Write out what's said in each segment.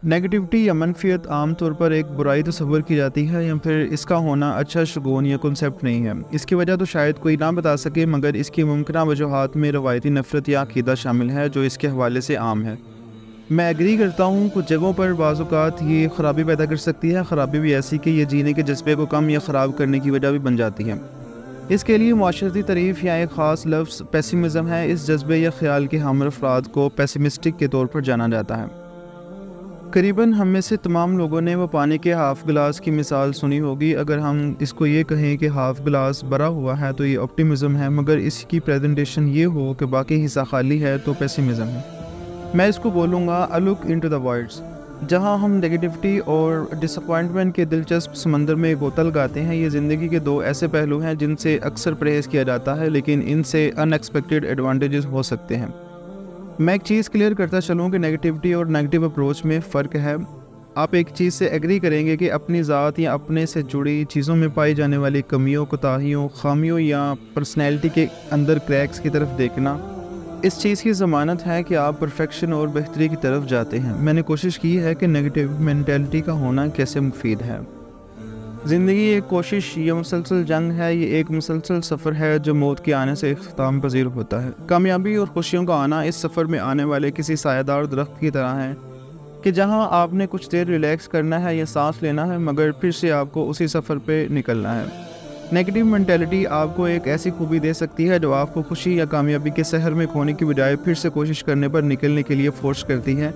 Negativity या मनफियत आम तौर पर एक बुराई तस्वर की जाती है या फिर इसका होना अच्छा शगुन या कॉन्सेप्ट नहीं है। इसकी वजह तो शायद कोई ना बता सके, मगर इसकी मुमकिन वजूहात में रवायती नफ़रत या अक़ीदा शामिल है जो इसके हवाले से आम है। मैं एग्री करता हूँ, कुछ जगहों पर बाज़ औक़ात ये ख़राबी पैदा कर सकती है। ख़राबी भी ऐसी कि ये जीने के जज्बे को कम या ख़राब करने की वजह भी बन जाती है। इसके लिए माशरती तारीफ़ या एक ख़ास लफ्ज़ पेसिमिज़म है। इस जज्बे या ख़याल के हामिल अफराद को पेसिमिस्टिक के तौर पर जाना जाता है। करीबन हम में से तमाम लोगों ने वो पानी के हाफ़ गिलास की मिसाल सुनी होगी। अगर हम इसको ये कहें कि हाफ़ गिलास भरा हुआ है तो ये ऑप्टिमिज़म है, मगर इसकी प्रेजेंटेशन ये हो कि बाकी हिस्सा खाली है तो पेसिमिज़म है। मैं इसको बोलूँगा a look into the words. जहाँ हम नेगेटिविटी और डिसअपॉइंटमेंट के दिलचस्प समंदर में गोता लगाते हैं। ये ज़िंदगी के दो ऐसे पहलू हैं जिनसे अक्सर परहेज़ किया जाता है, लेकिन इनसे अनएक्सपेक्टेड एडवांटेजेस हो सकते हैं। मैं एक चीज़ क्लियर करता चलूँ कि नेगेटिविटी और नेगेटिव अप्रोच में फ़र्क है। आप एक चीज़ से एग्री करेंगे कि अपनी ज़ात या अपने से जुड़ी चीज़ों में पाई जाने वाली कमियों, कोताहियों, खामियों या पर्सनैलिटी के अंदर क्रैक्स की तरफ देखना इस चीज़ की ज़मानत है कि आप परफेक्शन और बेहतरी की तरफ जाते हैं। मैंने कोशिश की है कि नेगेटिव मेंटालिटी का होना कैसे मुफीद है। ज़िंदगी एक कोशिश या मुसलसल जंग है। ये एक मुसलसल सफ़र है जो मौत के आने से इख्तिताम पज़ीर होता है। कामयाबी और खुशियों का आना इस सफ़र में आने वाले किसी सायादार दरख्त की तरह है कि जहां आपने कुछ देर रिलैक्स करना है या सांस लेना है, मगर फिर से आपको उसी सफ़र पे निकलना है। नेगेटिव मेंटालिटी आपको एक ऐसी खूबी दे सकती है जो आपको खुशी या कामयाबी के सहर में खोने की बजाय फिर से कोशिश करने पर निकलने के लिए फोर्स करती है।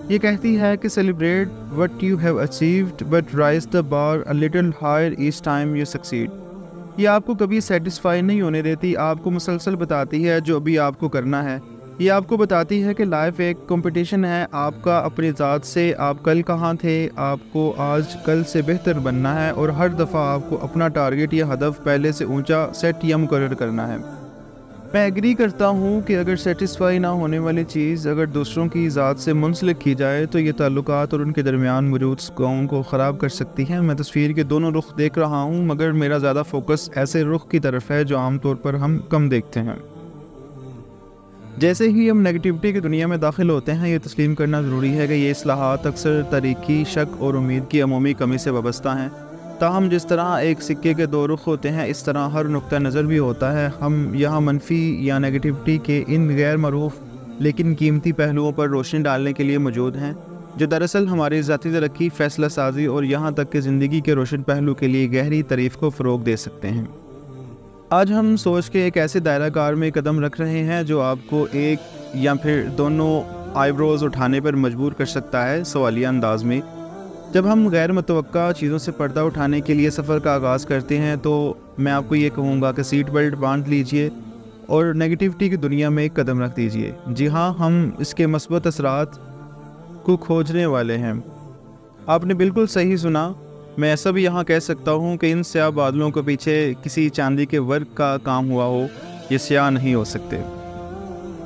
ये कहती है कि celebrate what you have achieved but raise the bar a little higher each time you succeed. ये आपको कभी सेटिस्फाई नहीं होने देती, आपको मुसलसल बताती है जो अभी आपको करना है। ये आपको बताती है कि लाइफ एक कंपटीशन है आपका अपनी ज़ात से। आप कल कहाँ थे, आपको आज कल से बेहतर बनना है और हर दफ़ा आपको अपना टारगेट या हदफ पहले से ऊंचा सेट या मुकर्रर करना है। मैं एग्री करता हूँ कि अगर सेटिस्फाई ना होने वाली चीज़ अगर दूसरों की ज़ात से मुंसलिक की जाए तो ये ताल्लुकात और उनके दरमियान मौजूद सुकून को ख़राब कर सकती है। मैं तस्वीर के दोनों रुख देख रहा हूँ, मगर मेरा ज़्यादा फोकस ऐसे रुख की तरफ है जो आमतौर पर हम कम देखते हैं। जैसे ही हम नेगेटिविटी की दुनिया में दाखिल होते हैं, ये तस्लीम करना ज़रूरी है कि ये इस्लाहात अक्सर तारीकी, शक और उम्मीद की अमूमी कमी से वाबस्ता हैं। ताहम जिस तरह एक सिक्के के दो रुख होते हैं, इस तरह हर नुक्ता नज़र भी होता है। हम यहाँ मनफी या नेगेटिविटी के इन गैर मरूफ लेकिन कीमती पहलुओं पर रोशनी डालने के लिए मौजूद हैं, जो दरअसल हमारी ज़ाती तरक्की, फ़ैसला साजी और यहाँ तक कि ज़िंदगी के रोशन पहलू के लिए गहरी तारीफ़ को फ़रोग़ दे सकते हैं। आज हम सोच के एक ऐसे दायरा कार में कदम रख रहे हैं जो आपको एक या फिर दोनों आईब्रोज़ उठाने पर मजबूर कर सकता है, सवालिया अंदाज में। जब हम गैर मुतवक्का चीज़ों से पर्दा उठाने के लिए सफ़र का आगाज़ करते हैं तो मैं आपको ये कहूँगा कि सीट बेल्ट बांध लीजिए और नेगेटिविटी की दुनिया में एक कदम रख दीजिए। जी हाँ, हम इसके मस्बत असरात को खोजने वाले हैं। आपने बिल्कुल सही सुना। मैं ऐसा भी यहाँ कह सकता हूँ कि इन स्याह बादलों के पीछे किसी चांदी के वर्क का काम हुआ हो, ये स्याह नहीं हो सकते।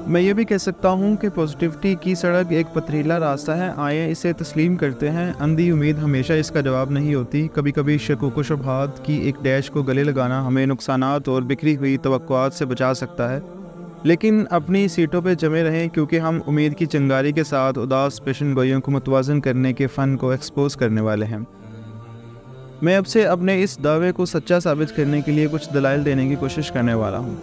मैं ये भी कह सकता हूँ कि पॉजिटिविटी की सड़क एक पथरीला रास्ता है। आइए इसे तस्लीम करते हैं। अंधी उम्मीद हमेशा इसका जवाब नहीं होती। कभी कभी शक व शुबहात की एक डैश को गले लगाना हमें नुकसानात और बिखरी हुई तवक्कुआत से बचा सकता है, लेकिन अपनी सीटों पर जमे रहें, क्योंकि हम उम्मीद की चिंगारी के साथ उदास पेशन गोइयों को मुतवाज़न करने के फ़न को एक्सपोज करने वाले हैं। मैं अब से अपने इस दावे को सच्चा साबित करने के लिए कुछ दलाइल देने की कोशिश करने वाला हूँ।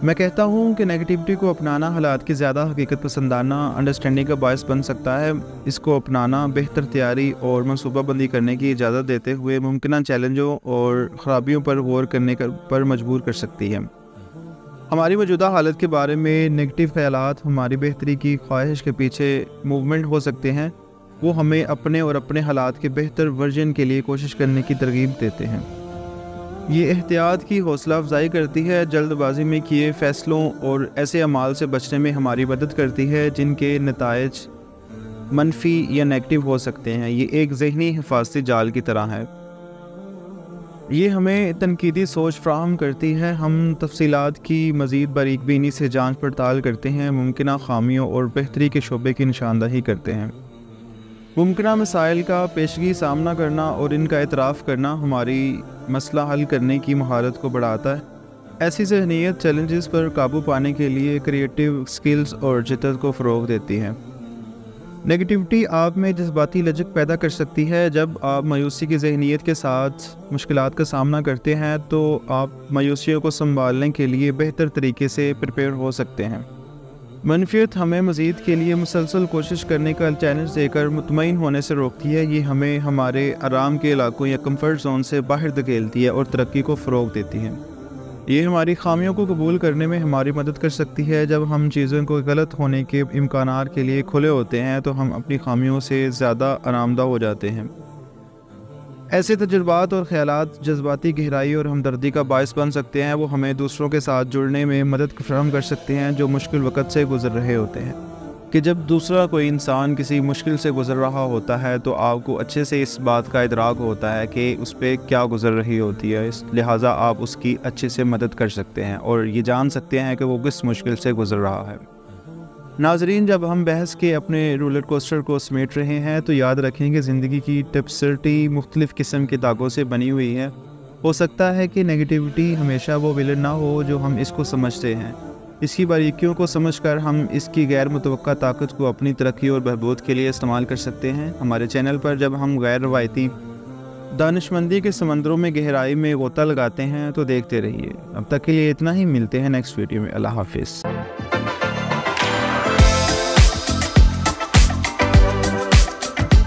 मैं कहता हूँ कि नेगेटिविटी को अपनाना हालात की ज़्यादा हकीकत पसंदाना अंडरस्टैंडिंग का बायस बन सकता है। इसको अपनाना बेहतर तैयारी और मनसूबाबंदी करने की इजाज़त देते हुए मुमकिन चैलेंजों और ख़राबियों पर गौर करने पर मजबूर कर सकती है। हमारी मौजूदा हालत के बारे में नेगेटिव ख़यालात हमारी बेहतरी की ख्वाहिश के पीछे मूवमेंट हो सकते हैं। वो हमें अपने और अपने हालात के बेहतर वर्जन के लिए कोशिश करने की तरगीब देते हैं। ये एहतियात की हौसला अफजाई करती है, जल्दबाजी में किए फ़ैसलों और ऐसे अमाल से बचने में हमारी मदद करती है जिनके नताइज मनफी या नेगेटिव हो सकते हैं। ये एक ज़हनी हिफाजती जाल की तरह है। ये हमें तनकीदी सोच फ्राहम करती है। हम तफसीलात की मज़ीद बारीकबीनी से जांच पड़ताल करते हैं, मुमकिन खामियों और बेहतरी के शोबे की निशानदही करते हैं। मुमकिन मसाइल का पेशगी सामना करना और इनका एतराफ़ करना हमारी मसला हल करने की महारत को बढ़ाता है। ऐसी ज़हनीत चैलेंजेस पर काबू पाने के लिए क्रिएटिव स्किल्स और जिद्दत को फ़रोग़ देती है। नेगेटिविटी आप में जज्बाती लचक पैदा कर सकती है। जब आप मायूसी की ज़हनियत के साथ मुश्किलात का सामना करते हैं तो आप मायूसियों को संभालने के लिए बेहतर तरीके से प्रिपेयर हो सकते हैं। मनफियत हमें मज़ीद के लिए मुसलसल कोशिश करने का चैलेंज देकर मुतमईन होने से रोकती है। ये हमें हमारे आराम के इलाकों या कम्फर्ट जोन से बाहर धकेलती है और तरक्की को फ़रोग़ देती है। ये हमारी ख़ामियों को कबूल करने में हमारी मदद कर सकती है। जब हम चीज़ों को गलत होने के इम्कानात के लिए खुले होते हैं तो हम अपनी ख़ामियों से ज़्यादा आरामदा हो जाते हैं। ऐसे तजुर्बात और ख़यालात जज्बाती गहराई और हमदर्दी का बायस बन सकते हैं। वो हमें दूसरों के साथ जुड़ने में मदद फराहम कर सकते हैं जो मुश्किल वक़्त से गुज़र रहे होते हैं। कि जब दूसरा कोई इंसान किसी मुश्किल से गुज़र रहा होता है तो आपको अच्छे से इस बात का इदराक होता है कि उस पर क्या गुज़र रही होती है, इस लिहाजा आप उसकी अच्छे से मदद कर सकते हैं और ये जान सकते हैं कि वो किस मुश्किल से गुज़र रहा है। नाज़रीन, जब हम बहस के अपने रोलर कोस्टर को समेट रहे हैं तो याद रखें कि ज़िंदगी की टेप्सरिटी मुख्तलिफ़ किस्म के दागों से बनी हुई है। हो सकता है कि नेगेटिविटी हमेशा वो विलन ना हो जो हम इसको समझते हैं। इसकी बारीकियों को समझकर हम इसकी गैर मुतवक्का ताकत को अपनी तरक्की और बहबूद के लिए इस्तेमाल कर सकते हैं। हमारे चैनल पर जब हम गैर रवायती दानिशमंदी के समंदरों में गहराई में गोता लगाते हैं तो देखते रहिए। अब तक के लिए इतना ही, मिलते हैं नेक्स्ट वीडियो में। अल्लाह हाफिज़।